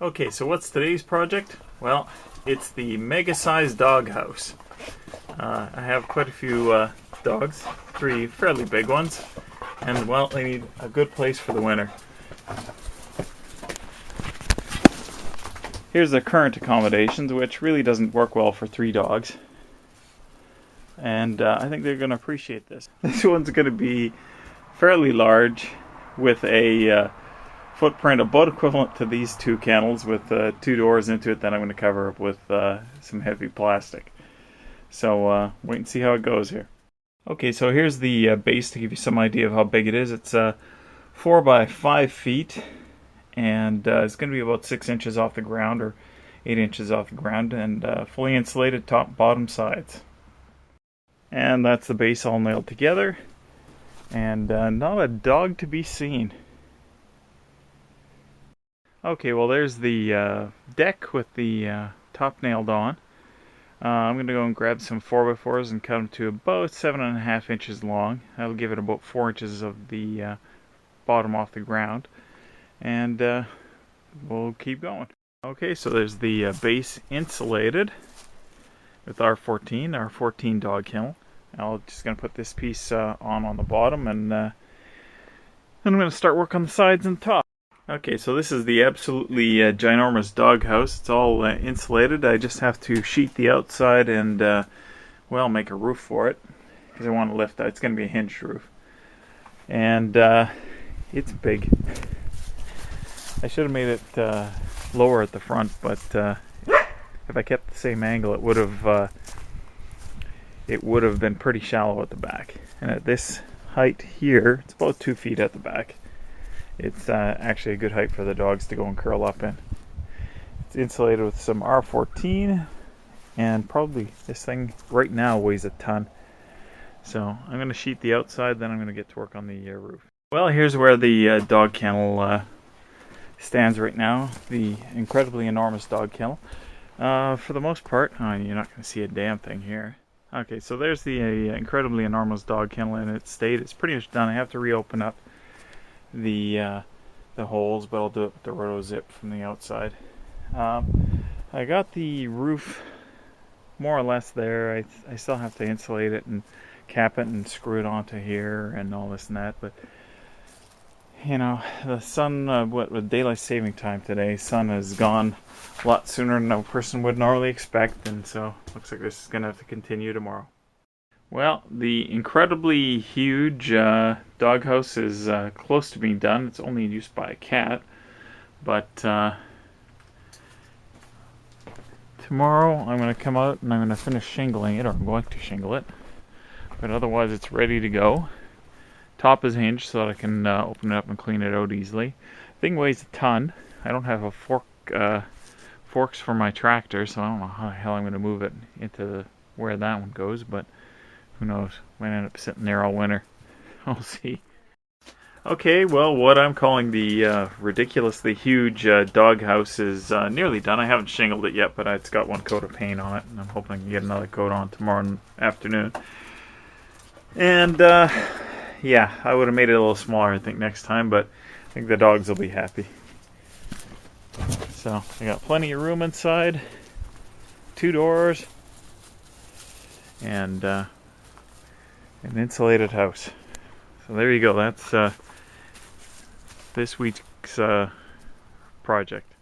Okay, so what's today's project? Well, it's the mega-sized dog house. I have quite a few dogs, 3 fairly big ones, and well, they need a good place for the winter. Here's the current accommodations, which really doesn't work well for 3 dogs. And I think they're going to appreciate this. This one's going to be fairly large, with a footprint about equivalent to these 2 kennels, with 2 doors into it that I'm going to cover up with some heavy plastic. So wait and see how it goes here. Okay, so here's the base to give you some idea of how big it is. It's 4 by 5 feet, and it's going to be about 6 inches off the ground, or 8 inches off the ground, and fully insulated top, bottom, sides. And that's the base all nailed together, and not a dog to be seen. Okay, well there's the deck with the top nailed on. I'm going to go and grab some 4x4s and cut them to about 7.5 inches long. That'll give it about 4 inches of the bottom off the ground. And we'll keep going. Okay, so there's the base insulated with R14 dog kennel. I'm just going to put this piece on the bottom, and then I'm going to start work on the sides and top. Okay, so this is the absolutely ginormous dog house. It's all insulated. I just have to sheet the outside and, well, make a roof for it, because I want to lift that. It's going to be a hinged roof. And it's big. I should have made it lower at the front, but if I kept the same angle, it would have been pretty shallow at the back. And at this height here, it's about 2 feet at the back. It's actually a good height for the dogs to go and curl up in. It's insulated with some R14, and probably this thing right now weighs a ton. So I'm going to sheet the outside, then I'm going to get to work on the roof. Well, here's where the dog kennel stands right now. The incredibly enormous dog kennel. For the most part, you're not going to see a damn thing here. Okay, so there's the incredibly enormous dog kennel in its state. It's pretty much done. I have to reopen up the holes, but I'll do it with the roto zip from the outside. I got the roof more or less there. I still have to insulate it and cap it and screw it onto here and all this and that, but you know, the sun, with daylight saving time today, sun has gone a lot sooner than a person would normally expect, and so looks like this is going to have to continue tomorrow. Well, the incredibly huge doghouse is close to being done. It's only used by a cat, but tomorrow I'm going to come out and I'm going to finish shingling it, or I'm going to shingle it, but otherwise it's ready to go. Top is hinged so that I can open it up and clean it out easily. Thing weighs a ton. I don't have a forks for my tractor, so I don't know how the hell I'm going to move it into where that one goes, but who knows? Might end up sitting there all winter. I'll see. Okay, well, what I'm calling the ridiculously huge doghouse is nearly done. I haven't shingled it yet, but it's got 1 coat of paint on it, and I'm hoping I can get another coat on tomorrow afternoon. And yeah, I would have made it a little smaller, I think, next time, but I think the dogs will be happy. So, I got plenty of room inside, 2 doors, and an insulated house. So there you go, that's this week's project.